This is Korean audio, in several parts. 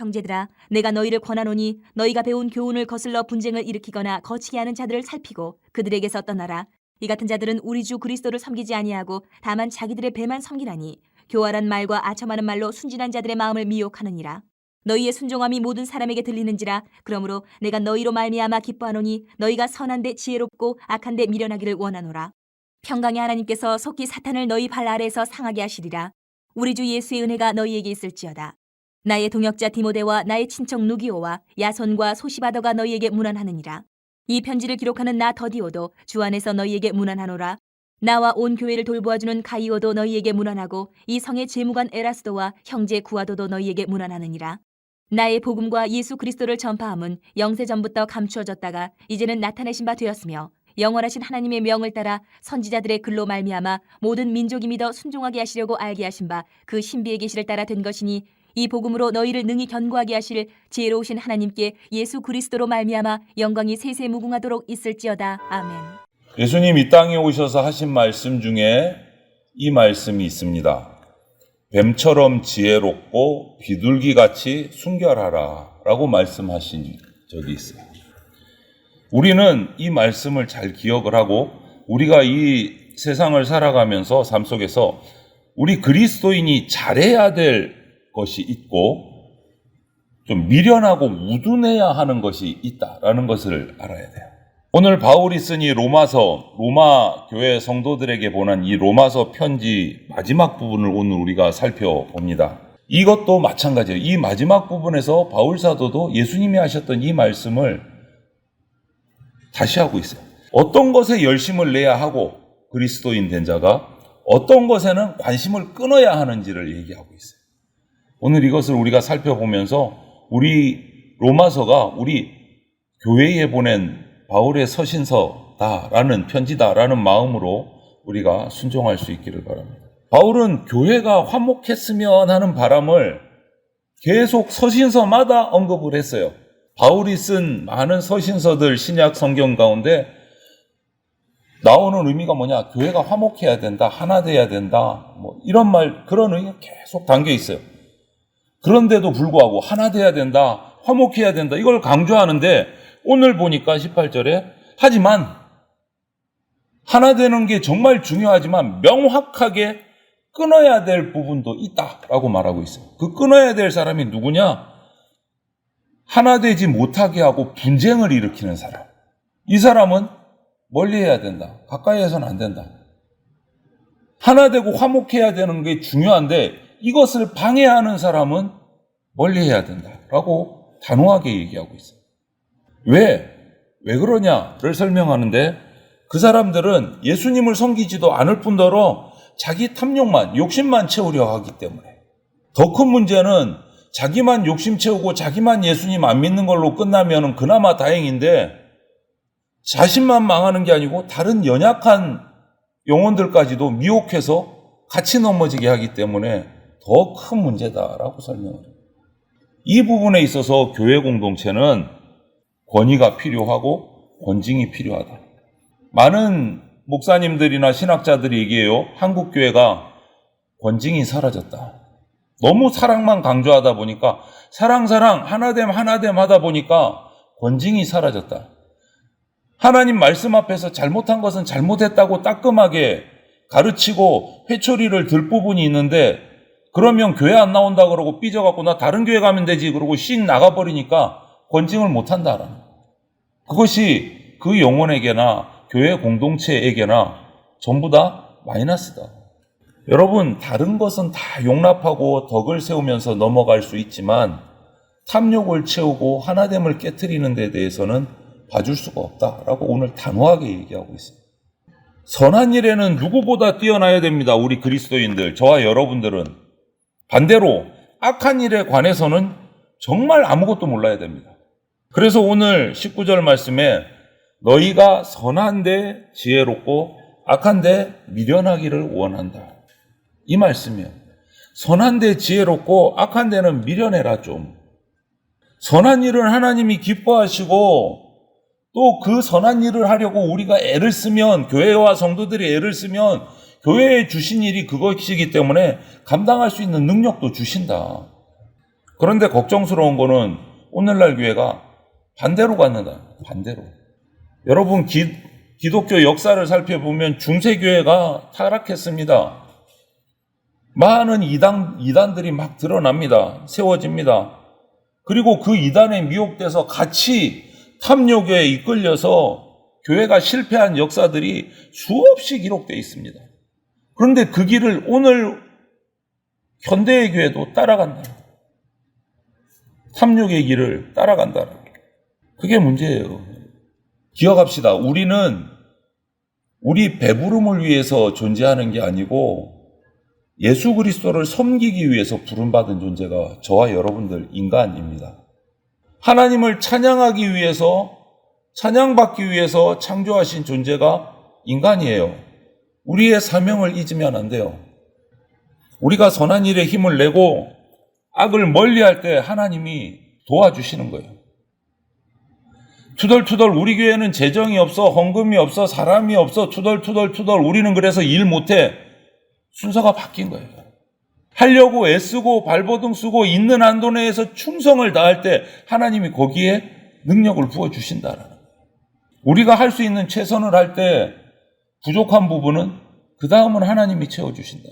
형제들아, 내가 너희를 권하노니 너희가 배운 교훈을 거슬러 분쟁을 일으키거나 거치게 하는 자들을 살피고 그들에게서 떠나라. 이 같은 자들은 우리 주 그리스도를 섬기지 아니하고 다만 자기들의 배만 섬기나니 교활한 말과 아첨하는 말로 순진한 자들의 마음을 미혹하느니라. 너희의 순종함이 모든 사람에게 들리는지라. 그러므로 내가 너희로 말미암아 기뻐하노니 너희가 선한데 지혜롭고 악한데 미련하기를 원하노라. 평강의 하나님께서 속히 사탄을 너희 발 아래에서 상하게 하시리라. 우리 주 예수의 은혜가 너희에게 있을지어다. 나의 동역자 디모데와 나의 친척 누기오와 야손과 소시바더가 너희에게 문안하느니라. 이 편지를 기록하는 나 더디오도 주 안에서 너희에게 문안하노라. 나와 온 교회를 돌보아주는 가이오도 너희에게 문안하고 이 성의 재무관 에라스도와 형제 구아도도 너희에게 문안하느니라. 나의 복음과 예수 그리스도를 전파함은 영세 전부터 감추어졌다가 이제는 나타내신 바 되었으며 영원하신 하나님의 명을 따라 선지자들의 글로 말미암아 모든 민족이 믿어 순종하게 하시려고 알게 하신 바 그 신비의 계시를 따라 된 것이니 이 복음으로 너희를 능히 견고하게 하실 지혜로우신 하나님께 예수 그리스도로 말미암아 영광이 세세 무궁하도록 있을지어다. 아멘. 예수님 이 땅에 오셔서 하신 말씀 중에 이 말씀이 있습니다. 뱀처럼 지혜롭고 비둘기같이 순결하라 라고 말씀하신 적이 있어요. 우리는 이 말씀을 잘 기억을 하고 우리가 이 세상을 살아가면서 삶 속에서 우리 그리스도인이 잘해야 될 것이 있고 좀 미련하고 우둔해야 하는 것이 있다라는 것을 알아야 돼요. 오늘 바울이 쓴 이 로마서, 로마 교회 성도들에게 보낸 이 로마서 편지 마지막 부분을 오늘 우리가 살펴봅니다. 이것도 마찬가지예요. 이 마지막 부분에서 바울 사도도 예수님이 하셨던 이 말씀을 다시 하고 있어요. 어떤 것에 열심을 내야 하고 그리스도인 된 자가 어떤 것에는 관심을 끊어야 하는지를 얘기하고 있어요. 오늘 이것을 우리가 살펴보면서 우리 로마서가 우리 교회에 보낸 바울의 서신서다라는 편지다라는 마음으로 우리가 순종할 수 있기를 바랍니다. 바울은 교회가 화목했으면 하는 바람을 계속 서신서마다 언급을 했어요. 바울이 쓴 많은 서신서들 신약 성경 가운데 나오는 의미가 뭐냐? 교회가 화목해야 된다, 하나 돼야 된다, 이런 말, 그런 의미가 계속 담겨 있어요. 그런데도 불구하고 하나 돼야 된다, 화목해야 된다, 이걸 강조하는데 오늘 보니까 18절에 하지만 하나 되는 게 정말 중요하지만 명확하게 끊어야 될 부분도 있다라고 말하고 있어요. 그 끊어야 될 사람이 누구냐? 하나 되지 못하게 하고 분쟁을 일으키는 사람. 이 사람은 멀리 해야 된다. 가까이 해서는 안 된다. 하나 되고 화목해야 되는 게 중요한데 이것을 방해하는 사람은 멀리 해야 된다라고 단호하게 얘기하고 있어요. 왜 그러냐를 설명하는데 그 사람들은 예수님을 섬기지도 않을 뿐더러 자기 탐욕만, 욕심만 채우려 하기 때문에 더 큰 문제는 자기만 욕심 채우고 자기만 예수님 안 믿는 걸로 끝나면 그나마 다행인데 자신만 망하는 게 아니고 다른 연약한 영혼들까지도 미혹해서 같이 넘어지게 하기 때문에 더 큰 문제다라고 설명을 해요. 이 부분에 있어서 교회 공동체는 권위가 필요하고 권징이 필요하다. 많은 목사님들이나 신학자들이 얘기해요. 한국 교회가 권징이 사라졌다. 너무 사랑만 강조하다 보니까 사랑 하나됨 하다 보니까 권징이 사라졌다. 하나님 말씀 앞에서 잘못한 것은 잘못했다고 따끔하게 가르치고 회초리를 들 부분이 있는데 그러면 교회 안 나온다 그러고 삐져갖고 나 다른 교회 가면 되지 그러고 씩 나가버리니까 권징을 못한다라는 거예요. 그것이 그 영혼에게나 교회 공동체에게나 전부 다 마이너스다. 여러분, 다른 것은 다 용납하고 덕을 세우면서 넘어갈 수 있지만 탐욕을 채우고 하나됨을 깨트리는 데 대해서는 봐줄 수가 없다라고 오늘 단호하게 얘기하고 있습니다. 선한 일에는 누구보다 뛰어나야 됩니다. 우리 그리스도인들, 저와 여러분들은. 반대로 악한 일에 관해서는 정말 아무것도 몰라야 됩니다. 그래서 오늘 19절 말씀에 너희가 선한데 지혜롭고 악한데 미련하기를 원한다. 이 말씀이에요. 선한데 지혜롭고 악한데는 미련해라 좀. 선한 일은 하나님이 기뻐하시고 또 그 선한 일을 하려고 우리가 애를 쓰면, 교회와 성도들이 애를 쓰면 교회에 주신 일이 그것이기 때문에 감당할 수 있는 능력도 주신다. 그런데 걱정스러운 거는 오늘날 교회가 반대로 갔는다. 반대로. 여러분 기독교 역사를 살펴보면 중세교회가 타락했습니다. 많은 이단들이 막 드러납니다. 세워집니다. 그리고 그 이단에 미혹돼서 같이 탐욕에 이끌려서 교회가 실패한 역사들이 수없이 기록되어 있습니다. 그런데 그 길을 오늘 현대의 교회도 따라간다. 탐욕의 길을 따라간다. 그게 문제예요. 기억합시다. 우리는 우리 배부름을 위해서 존재하는 게 아니고 예수 그리스도를 섬기기 위해서 부름받은 존재가 저와 여러분들 인간입니다. 하나님을 찬양하기 위해서, 찬양받기 위해서 창조하신 존재가 인간이에요. 우리의 사명을 잊으면 안 돼요. 우리가 선한 일에 힘을 내고 악을 멀리할 때 하나님이 도와주시는 거예요. 투덜투덜 우리 교회는 재정이 없어, 헌금이 없어, 사람이 없어, 투덜투덜 우리는 그래서 일 못해. 순서가 바뀐 거예요. 하려고 애쓰고 발버둥 쓰고 있는 한도 내에서 충성을 다할 때 하나님이 거기에 능력을 부어주신다는 거예요. 우리가 할 수 있는 최선을 할 때 부족한 부분은 그 다음은 하나님이 채워주신다.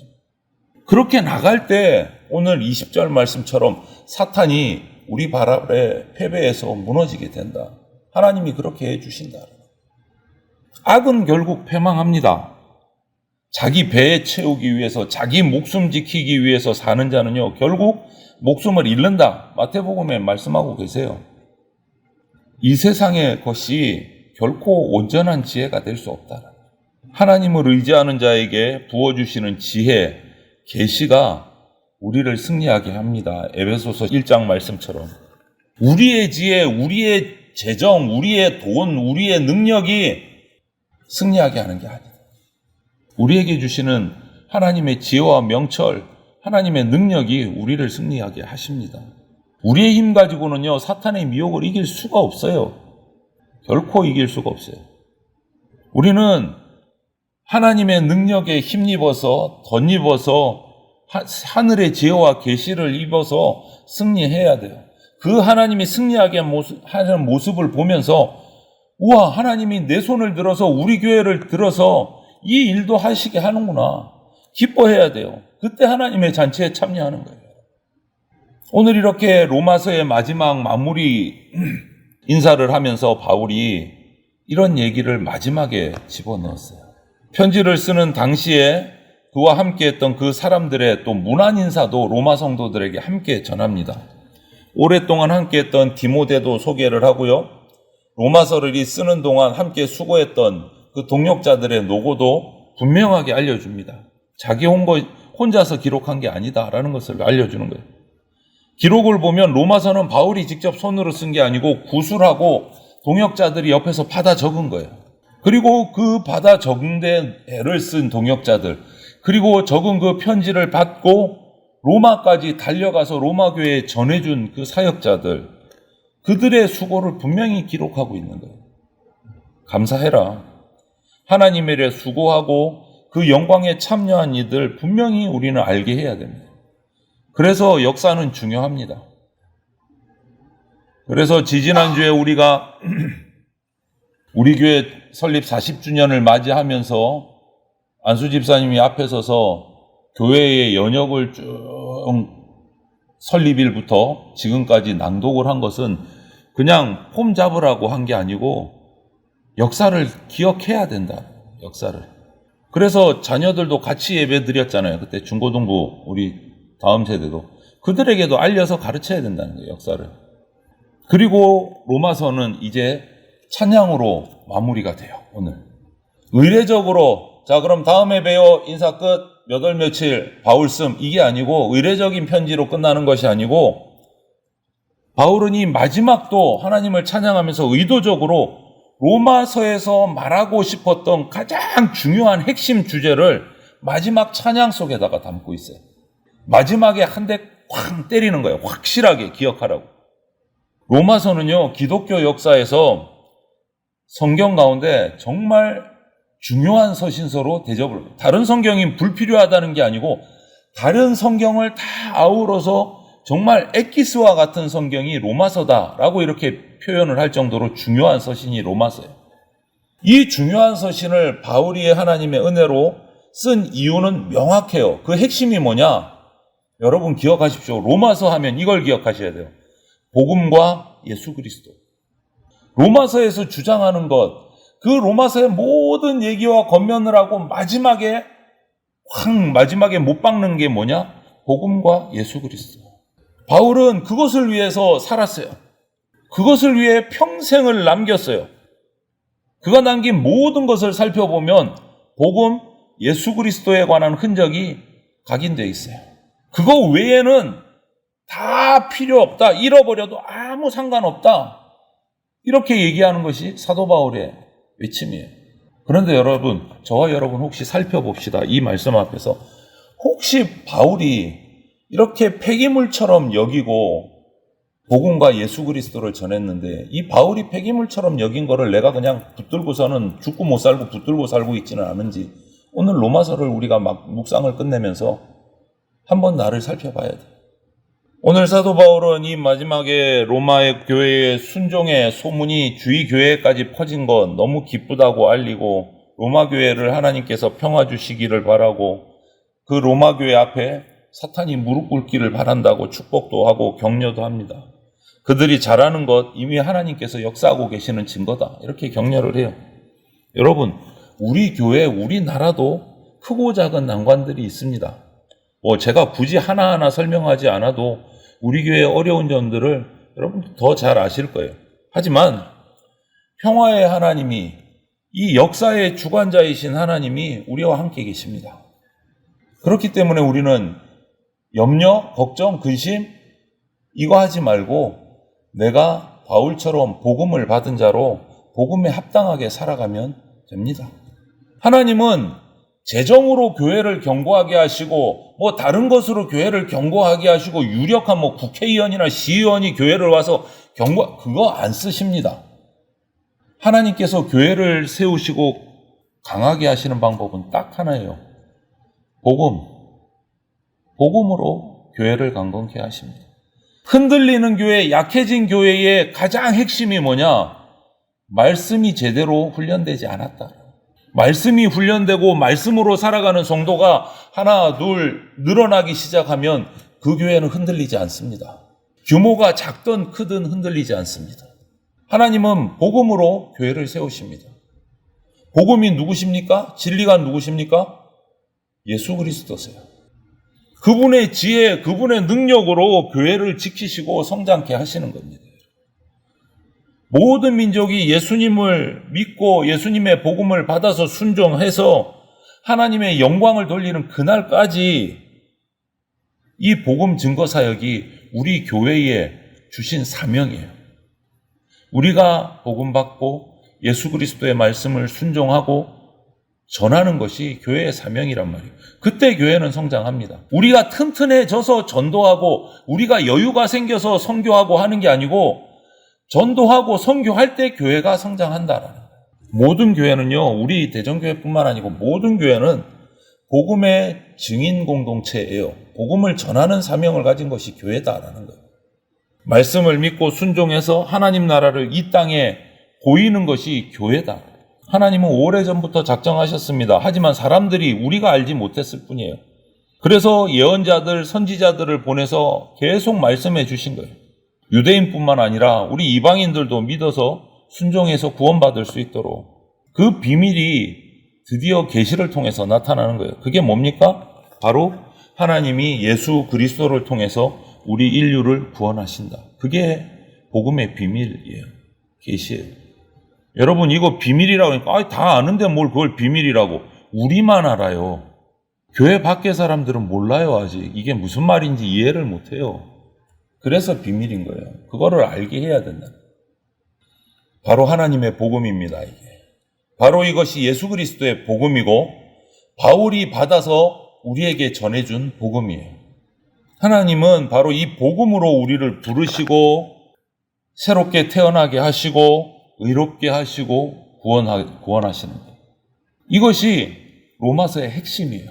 그렇게 나갈 때 오늘 20절 말씀처럼 사탄이 우리 발 아래 패배해서 무너지게 된다. 하나님이 그렇게 해주신다. 악은 결국 패망합니다. 자기 배 채우기 위해서, 자기 목숨 지키기 위해서 사는 자는요, 결국 목숨을 잃는다. 마태복음에 말씀하고 계세요. 이 세상의 것이 결코 온전한 지혜가 될 수 없다. 하나님을 의지하는 자에게 부어주시는 지혜, 계시가 우리를 승리하게 합니다. 에베소서 1장 말씀처럼. 우리의 지혜, 우리의 재정, 우리의 돈, 우리의 능력이 승리하게 하는 게 아니다. 우리에게 주시는 하나님의 지혜와 명철, 하나님의 능력이 우리를 승리하게 하십니다. 우리의 힘 가지고는요, 사탄의 미혹을 이길 수가 없어요. 결코 이길 수가 없어요. 우리는 하나님의 능력에 힘입어서, 덧입어서 하늘의 지혜와 계시를 입어서 승리해야 돼요. 그 하나님이 승리하게 하는 모습을 보면서 우와, 하나님이 내 손을 들어서 우리 교회를 들어서 이 일도 하시게 하는구나. 기뻐해야 돼요. 그때 하나님의 잔치에 참여하는 거예요. 오늘 이렇게 로마서의 마지막 마무리 인사를 하면서 바울이 이런 얘기를 마지막에 집어넣었어요. 편지를 쓰는 당시에 그와 함께 했던 그 사람들의 또 문안 인사도 로마 성도들에게 함께 전합니다. 오랫동안 함께 했던 디모데도 소개를 하고요. 로마서를 쓰는 동안 함께 수고했던 그 동역자들의 노고도 분명하게 알려줍니다. 자기 혼자서 기록한 게 아니다라는 것을 알려주는 거예요. 기록을 보면 로마서는 바울이 직접 손으로 쓴 게 아니고 구술하고 동역자들이 옆에서 받아 적은 거예요. 그리고 그 받아 적은 데를 쓴 동역자들, 그리고 적은 그 편지를 받고 로마까지 달려가서 로마 교회에 전해준 그 사역자들, 그들의 수고를 분명히 기록하고 있는 거예요. 감사해라. 하나님의 일에 수고하고 그 영광에 참여한 이들 분명히 우리는 알게 해야 됩니다. 그래서 역사는 중요합니다. 그래서 지지난주에 우리가 우리 교회 설립 40주년을 맞이하면서 안수 집사님이 앞에 서서 교회의 연역을 쭉 설립일부터 지금까지 낭독을 한 것은 그냥 폼 잡으라고 한 게 아니고 역사를 기억해야 된다. 역사를. 그래서 자녀들도 같이 예배 드렸잖아요. 그때 중고등부 우리 다음 세대도. 그들에게도 알려서 가르쳐야 된다는 거예요. 역사를. 그리고 로마서는 이제 찬양으로 마무리가 돼요. 오늘. 의례적으로 자 그럼 다음에 봬요. 인사 끝. 몇 월 며칠 바울씀 이게 아니고 의례적인 편지로 끝나는 것이 아니고 바울은 이 마지막도 하나님을 찬양하면서 의도적으로 로마서에서 말하고 싶었던 가장 중요한 핵심 주제를 마지막 찬양 속에다가 담고 있어요. 마지막에 한 대 쾅 때리는 거예요. 확실하게 기억하라고. 로마서는요, 기독교 역사에서 성경 가운데 정말 중요한 서신서로 대접을, 다른 성경이 불필요하다는 게 아니고 다른 성경을 다 아우러서 정말 엑기스와 같은 성경이 로마서다라고 이렇게 표현을 할 정도로 중요한 서신이 로마서예요. 이 중요한 서신을 바울이 하나님의 은혜로 쓴 이유는 명확해요. 그 핵심이 뭐냐? 여러분 기억하십시오. 로마서 하면 이걸 기억하셔야 돼요. 복음과 예수 그리스도. 로마서에서 주장하는 것, 그 로마서의 모든 얘기와 권면을 하고 마지막에 못 박는 게 뭐냐? 복음과 예수 그리스도. 바울은 그것을 위해서 살았어요. 그것을 위해 평생을 남겼어요. 그가 남긴 모든 것을 살펴보면 복음, 예수 그리스도에 관한 흔적이 각인되어 있어요. 그거 외에는 다 필요 없다. 잃어버려도 아무 상관없다. 이렇게 얘기하는 것이 사도 바울의 외침이에요. 그런데 여러분, 저와 여러분 혹시 살펴봅시다. 이 말씀 앞에서 혹시 바울이 이렇게 폐기물처럼 여기고 복음과 예수 그리스도를 전했는데 이 바울이 폐기물처럼 여긴 거를 내가 그냥 붙들고서는 죽고 못 살고 붙들고 살고 있지는 않은지 오늘 로마서를 우리가 막 묵상을 끝내면서 한번 나를 살펴봐야 돼. 오늘 사도 바울은 이 마지막에 로마의 교회의 순종의 소문이 주위 교회까지 퍼진 건 너무 기쁘다고 알리고 로마 교회를 하나님께서 평화 주시기를 바라고 그 로마 교회 앞에 사탄이 무릎 꿇기를 바란다고 축복도 하고 격려도 합니다. 그들이 잘하는 것 이미 하나님께서 역사하고 계시는 증거다. 이렇게 격려를 해요. 여러분, 우리 교회, 우리나라도 크고 작은 난관들이 있습니다. 제가 굳이 하나하나 설명하지 않아도 우리 교회의 어려운 점들을 여러분 더 잘 아실 거예요. 하지만 평화의 하나님이, 이 역사의 주관자이신 하나님이 우리와 함께 계십니다. 그렇기 때문에 우리는 염려, 걱정, 근심 이거 하지 말고 내가 바울처럼 복음을 받은 자로 복음에 합당하게 살아가면 됩니다. 하나님은 재정으로 교회를 견고하게 하시고 다른 것으로 교회를 견고하게 하시고 유력한 국회의원이나 시의원이 교회를 와서 그거 안 쓰십니다. 하나님께서 교회를 세우시고 강하게 하시는 방법은 딱 하나예요. 복음으로 교회를 강건케 하십니다. 흔들리는 교회, 약해진 교회의 가장 핵심이 뭐냐? 말씀이 제대로 훈련되지 않았다. 말씀이 훈련되고 말씀으로 살아가는 성도가 하나, 둘 늘어나기 시작하면 그 교회는 흔들리지 않습니다. 규모가 작든 크든 흔들리지 않습니다. 하나님은 복음으로 교회를 세우십니다. 복음이 누구십니까? 진리가 누구십니까? 예수 그리스도세요. 그분의 지혜, 그분의 능력으로 교회를 지키시고 성장케 하시는 겁니다. 모든 민족이 예수님을 믿고 예수님의 복음을 받아서 순종해서 하나님의 영광을 돌리는 그날까지 이 복음 증거 사역이 우리 교회에 주신 사명이에요. 우리가 복음 받고 예수 그리스도의 말씀을 순종하고 전하는 것이 교회의 사명이란 말이에요. 그때 교회는 성장합니다. 우리가 튼튼해져서 전도하고 우리가 여유가 생겨서 선교하고 하는 게 아니고 전도하고 선교할 때 교회가 성장한다라는 거예요. 모든 교회는요, 우리 대전교회뿐만 아니고 모든 교회는 복음의 증인 공동체예요. 복음을 전하는 사명을 가진 것이 교회다라는 거예요. 말씀을 믿고 순종해서 하나님 나라를 이 땅에 보이는 것이 교회다. 하나님은 오래전부터 작정하셨습니다. 하지만 사람들이 우리가 알지 못했을 뿐이에요. 그래서 예언자들, 선지자들을 보내서 계속 말씀해 주신 거예요. 유대인뿐만 아니라 우리 이방인들도 믿어서 순종해서 구원받을 수 있도록 그 비밀이 드디어 계시를 통해서 나타나는 거예요. 그게 뭡니까? 바로 하나님이 예수 그리스도를 통해서 우리 인류를 구원하신다. 그게 복음의 비밀이에요. 계시예요. 여러분 이거 비밀이라고 하니까 다 아는데 뭘 그걸 비밀이라고. 우리만 알아요. 교회 밖의 사람들은 몰라요. 아직 이게 무슨 말인지 이해를 못해요. 그래서 비밀인 거예요. 그거를 알게 해야 된다. 바로 하나님의 복음입니다. 이게. 바로 이것이 예수 그리스도의 복음이고 바울이 받아서 우리에게 전해준 복음이에요. 하나님은 바로 이 복음으로 우리를 부르시고 새롭게 태어나게 하시고 의롭게 하시고 구원하시는 거예요. 이것이 로마서의 핵심이에요.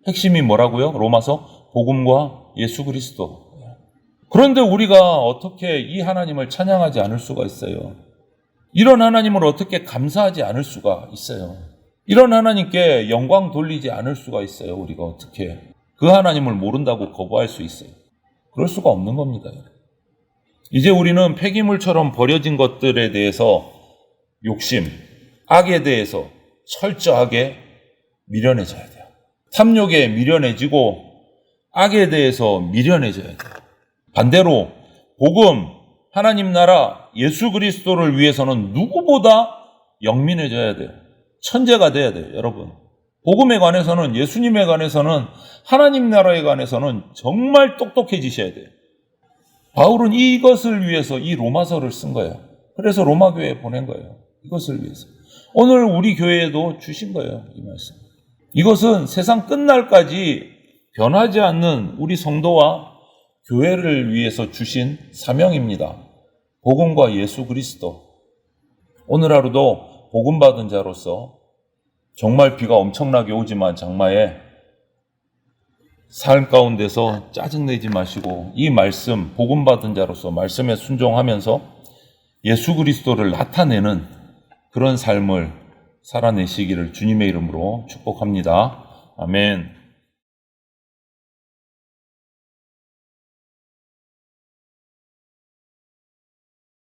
핵심이 뭐라고요? 로마서 복음과 예수 그리스도. 그런데 우리가 어떻게 이 하나님을 찬양하지 않을 수가 있어요? 이런 하나님을 어떻게 감사하지 않을 수가 있어요? 이런 하나님께 영광 돌리지 않을 수가 있어요? 우리가 어떻게 그 하나님을 모른다고 거부할 수 있어요? 그럴 수가 없는 겁니다. 이제 우리는 폐기물처럼 버려진 것들에 대해서 욕심, 악에 대해서 철저하게 미련해져야 돼요. 탐욕에 미련해지고 악에 대해서 미련해져야 돼요. 반대로 복음, 하나님 나라, 예수 그리스도를 위해서는 누구보다 영민해져야 돼요. 천재가 돼야 돼요, 여러분. 복음에 관해서는, 예수님에 관해서는, 하나님 나라에 관해서는 정말 똑똑해지셔야 돼요. 바울은 이것을 위해서 이 로마서를 쓴 거예요. 그래서 로마 교회에 보낸 거예요. 이것을 위해서. 오늘 우리 교회에도 주신 거예요, 이 말씀. 이것은 세상 끝날까지 변하지 않는 우리 성도와 교회를 위해서 주신 사명입니다. 복음과 예수 그리스도. 오늘 하루도 복음 받은 자로서 정말 비가 엄청나게 오지만 장마에 삶 가운데서 짜증내지 마시고 이 말씀, 복음 받은 자로서 말씀에 순종하면서 예수 그리스도를 나타내는 그런 삶을 살아내시기를 주님의 이름으로 축복합니다. 아멘.